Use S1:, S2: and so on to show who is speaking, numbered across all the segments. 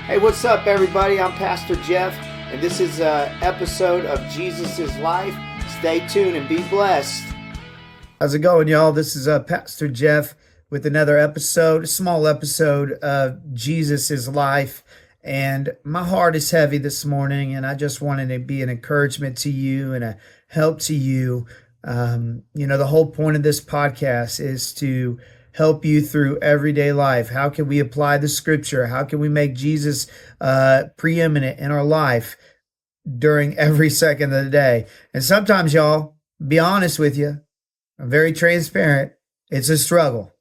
S1: Hey, what's up, everybody? I'm Pastor Jeff, and this is an episode of Jesus' Life. Stay tuned and be blessed. How's it going, y'all? This is Pastor Jeff with another episode, a small episode of Jesus' Life. And my heart is heavy this morning, and I just wanted to be an encouragement to you and a help to you. The whole point of this podcast is to help you through everyday life. How can we apply the scripture? How can we make Jesus preeminent in our life during every second of the day? And sometimes, y'all, be honest with you, I'm very transparent. It's a struggle.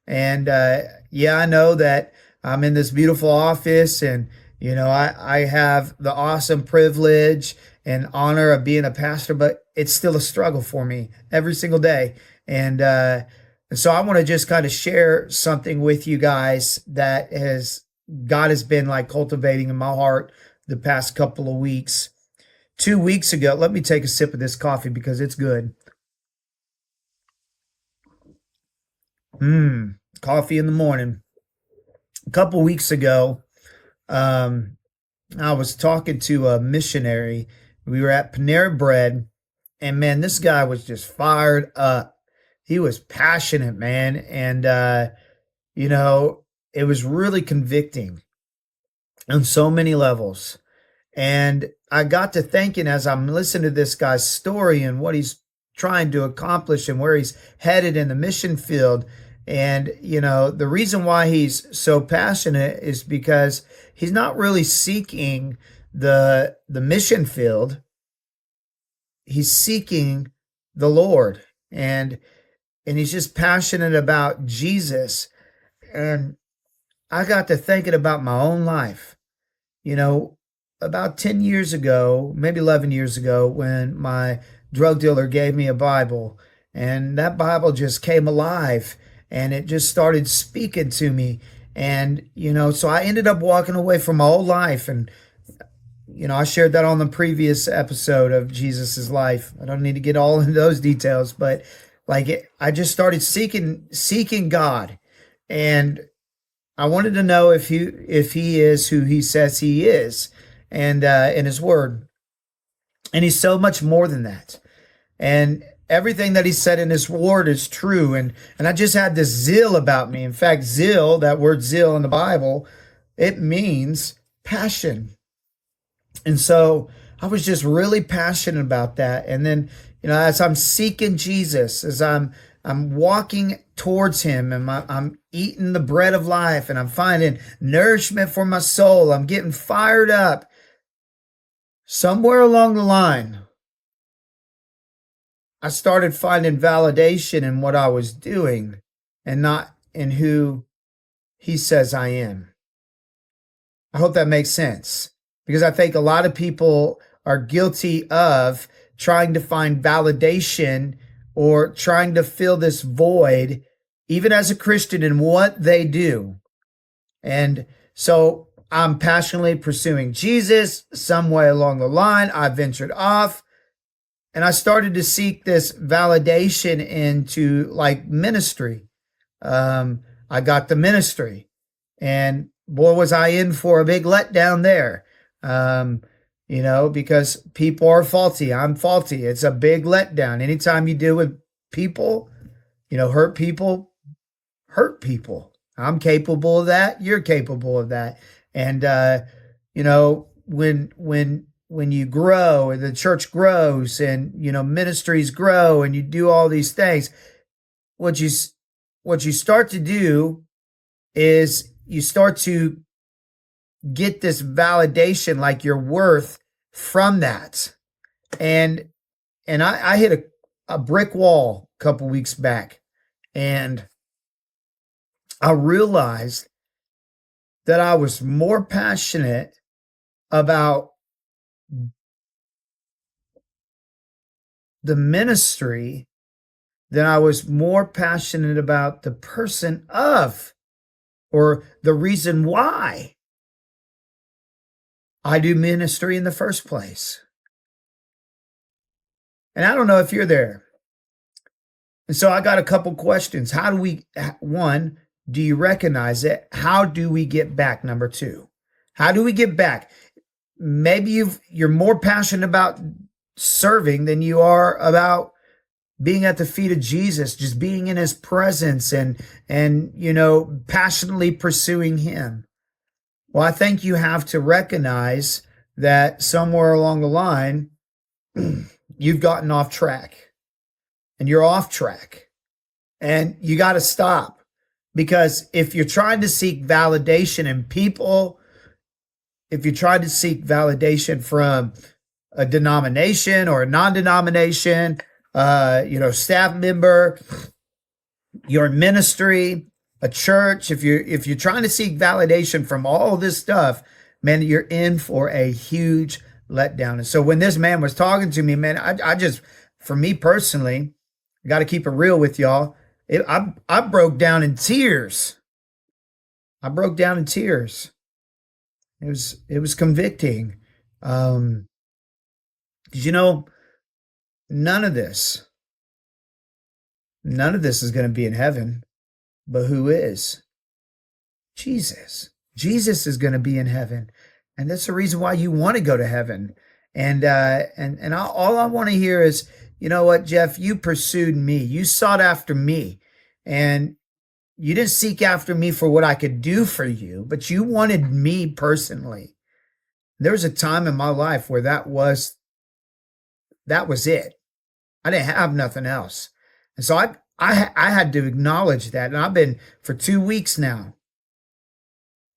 S1: And I know that I'm in this beautiful office, and I have the awesome privilege and honor of being a pastor, but it's still a struggle for me every single day. And so I want to just kind of share something with you guys that God has been like cultivating in my heart the past couple of weeks. 2 weeks ago, let me take a sip of this coffee because it's good. Coffee in the morning. A couple weeks ago, I was talking to a missionary. We were at Panera Bread, and man, this guy was just fired up. He was passionate, man. And, it was really convicting on so many levels. And I got to thinking as I'm listening to this guy's story and what he's trying to accomplish and where he's headed in the mission field. And, the reason why he's so passionate is because he's not really seeking the mission field. He's seeking the Lord. And he's just passionate about Jesus. And I got to thinking about my own life. About 10 years ago, maybe 11 years ago, when my drug dealer gave me a Bible, and that Bible just came alive and it just started speaking to me. And, so I ended up walking away from my old life. And, I shared that on the previous episode of Jesus' Life. I don't need to get all into those details, but I just started seeking God, and I wanted to know if he is who he says he is, and in his word. And he's so much more than that. And everything that he said in his word is true. And I just had this zeal about me. In fact, zeal, that word zeal in the Bible, it means passion. And so I was just really passionate about that. And then, as I'm seeking Jesus, as I'm walking towards him, and I'm eating the bread of life, and I'm finding nourishment for my soul, I'm getting fired up. Somewhere along the line, I started finding validation in what I was doing and not in who he says I am. I hope that makes sense, because I think a lot of people are guilty of trying to find validation or trying to fill this void, even as a Christian, in what they do. And so I'm passionately pursuing Jesus. Some way along the line, I ventured off, and I started to seek this validation into ministry. I got the ministry, and boy, was I in for a big letdown there. Because people are faulty. I'm faulty. It's a big letdown. Anytime you deal with people, hurt people. I'm capable of that. You're capable of that. And, when you grow and the church grows and, ministries grow and you do all these things, what you start to do is you start to get this validation, like your worth from that. And I hit a brick wall a couple weeks back, and I realized that I was more passionate about the ministry than I was more passionate about the person of, or the reason why I do ministry in the first place. And I don't know if you're there. And so I got a couple questions. How do we, one, do you recognize it? How do we get back? Number two, How do we get back? Maybe you're more passionate about serving than you are about being at the feet of Jesus, just being in his presence and passionately pursuing him. Well, I think you have to recognize that somewhere along the line, you've gotten off track and you're off track and you got to stop, because if you're trying to seek validation in people, if you try to seek validation from a denomination or a non-denomination, staff member, your ministry, a church, if you're trying to seek validation from all this stuff, man, you're in for a huge letdown. And so when this man was talking to me, man, I just, for me personally, I got to keep it real with y'all. I broke down in tears. I broke down in tears. It was convicting. Did you know none of this is going to be in heaven, but who is? Jesus. Jesus is going to be in heaven. And that's the reason why you want to go to heaven. And all I want to hear is, you know what, Jeff, you pursued me. You sought after me. And you didn't seek after me for what I could do for you, but you wanted me personally. There was a time in my life where that was it. I didn't have nothing else. And so I had to acknowledge that. And I've been for 2 weeks now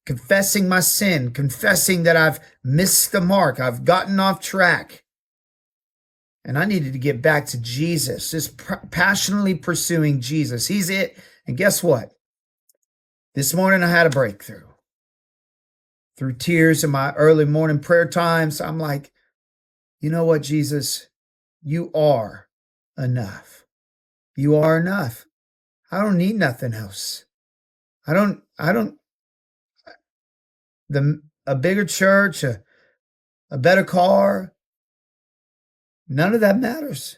S1: confessing my sin, confessing that I've missed the mark. I've gotten off track. And I needed to get back to Jesus, just passionately pursuing Jesus. He's it. And guess what? This morning I had a breakthrough. Through tears in my early morning prayer times, I'm like, you know what, Jesus? You are enough. You are enough. I don't need nothing else. A bigger church, a better car, none of that matters.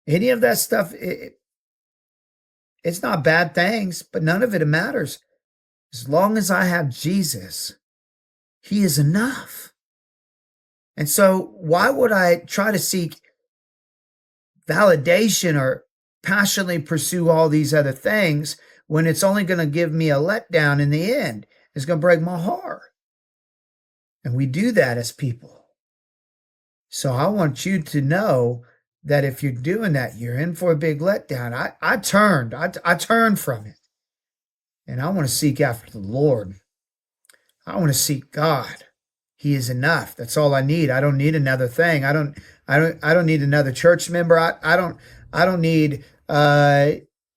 S1: Any of that stuff, it's not bad things, but none of it matters. As long as I have Jesus, he is enough. And so why would I try to seek validation or passionately pursue all these other things when it's only going to give me a letdown in the end? It's going to break my heart. And we do that as people. So I want you to know that if you're doing that, you're in for a big letdown. I turned from it. And I want to seek after the Lord. I want to seek God. He is enough. That's all I need. I don't need another thing. I don't need another church member. I don't need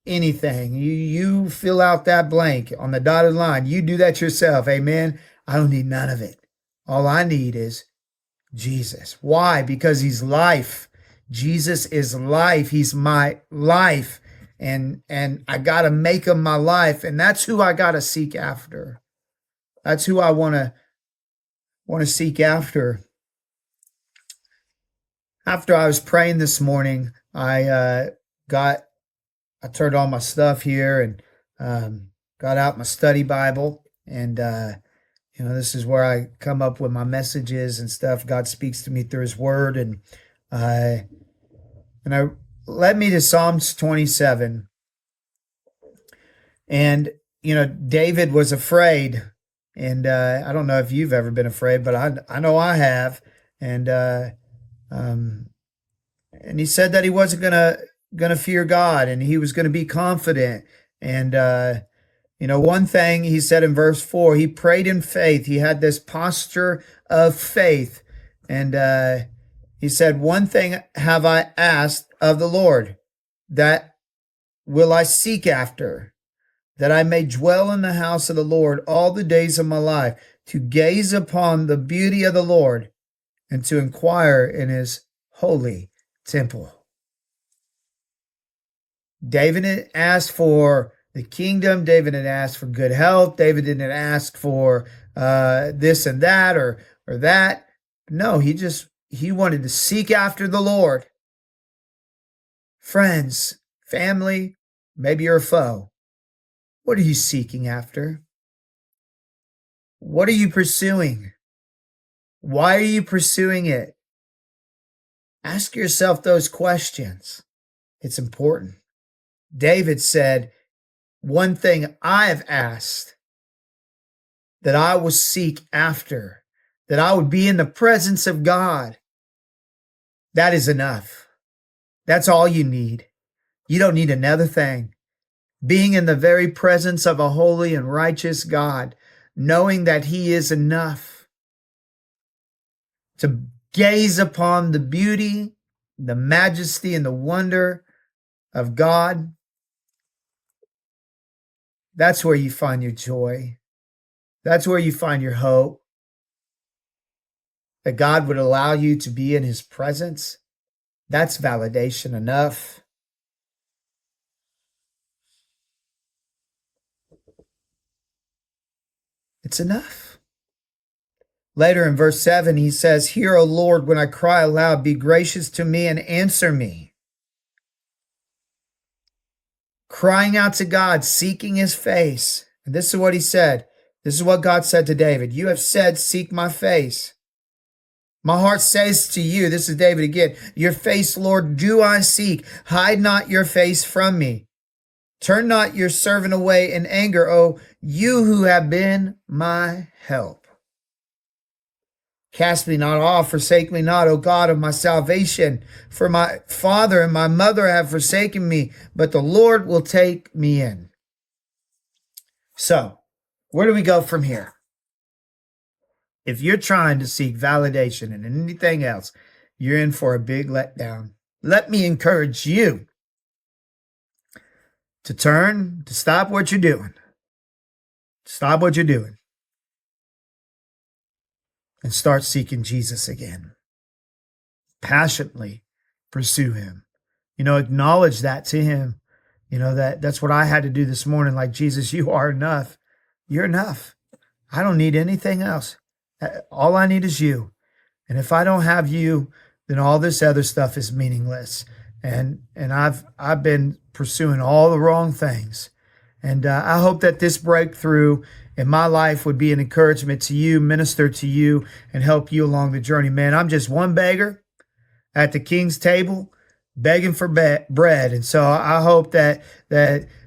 S1: anything. You fill out that blank on the dotted line. You do that yourself. Amen. I don't need none of it. All I need is Jesus. Why? Because he's life. Jesus is life. He's my life. And I got to make him my life. And that's who I got to seek after. That's who I want to seek after. After I was praying this morning, I turned on my stuff here and got out my study Bible. And, this is where I come up with my messages and stuff. God speaks to me through his word. And I led me to Psalms 27. And, David was afraid. And I don't know if you've ever been afraid, but I know I have. And he said that he wasn't gonna fear God, and he was gonna be confident. And one thing he said in verse 4, he prayed in faith. He had this posture of faith, and he said, "One thing have I asked of the Lord, that will I seek after, that I may dwell in the house of the Lord all the days of my life, to gaze upon the beauty of the Lord and to inquire in his holy temple." David didn't ask for the kingdom. David didn't ask for good health. David didn't ask for this and that or that. No, he wanted to seek after the Lord. Friends, family, maybe you're a foe. What are you seeking after? What are you pursuing? Why are you pursuing it? Ask yourself those questions. It's important. David said, one thing I have asked, that I will seek after, that I would be in the presence of God. That is enough. That's all you need. You don't need another thing. Being in the very presence of a holy and righteous God, knowing that He is enough to gaze upon the beauty, the majesty, and the wonder of God. That's where you find your joy. That's where you find your hope. That God would allow you to be in His presence. That's validation enough. It's enough. Later in verse 7, he says, "Hear, O Lord, when I cry aloud, be gracious to me and answer me." Crying out to God, seeking His face. And this is what he said. This is what God said to David. You have said, seek my face. My heart says to you, this is David again, your face, Lord, do I seek. Hide not your face from me. Turn not your servant away in anger, O you who have been my help. Cast me not off, forsake me not, O God of my salvation. For my father and my mother have forsaken me, but the Lord will take me in. So, where do we go from here? If you're trying to seek validation in anything else, you're in for a big letdown. Let me encourage you to stop what you're doing. Stop what you're doing. And start seeking Jesus again. Passionately pursue Him. Acknowledge that to Him. That's what I had to do this morning. Like, Jesus, you are enough. You're enough. I don't need anything else. All I need is you. And if I don't have you, then all this other stuff is meaningless. And I've been pursuing all the wrong things. And I hope that this breakthrough in my life would be an encouragement to you, minister to you, and help you along the journey. Man, I'm just one beggar at the King's table begging for bread. And so I hope that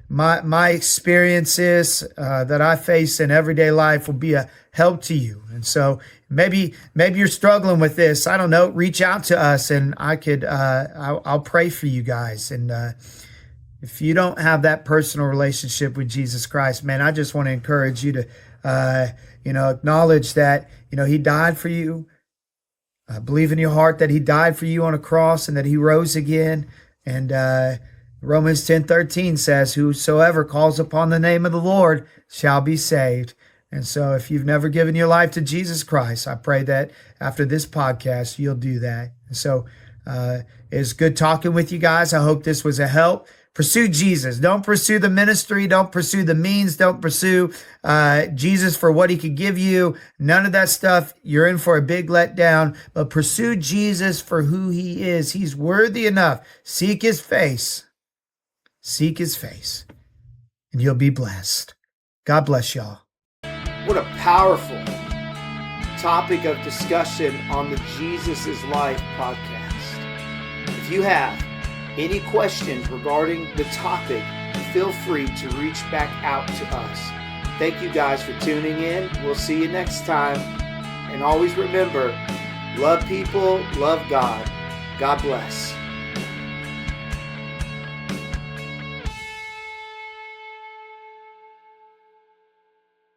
S1: my experiences that I face in everyday life will be a help to you. And so maybe you're struggling with this. I don't know. Reach out to us, and I'll pray for you guys. And if you don't have that personal relationship with Jesus Christ, man, I just want to encourage you to, acknowledge that, He died for you. Believe in your heart that He died for you on a cross and that He rose again. And Romans 10:13 says, whosoever calls upon the name of the Lord shall be saved. And so if you've never given your life to Jesus Christ, I pray that after this podcast, you'll do that. And so it's good talking with you guys. I hope this was a help. Pursue Jesus. Don't pursue the ministry. Don't pursue the means. Don't pursue Jesus for what He could give you. None of that stuff. You're in for a big letdown. But pursue Jesus for who He is. He's worthy enough. Seek His face. Seek His face. And you'll be blessed. God bless y'all. What a powerful topic of discussion on the Jesus is Life podcast. If you have any questions regarding the topic, feel free to reach back out to us. Thank you guys for tuning in. We'll see you next time. And always remember, love people, love God. God bless.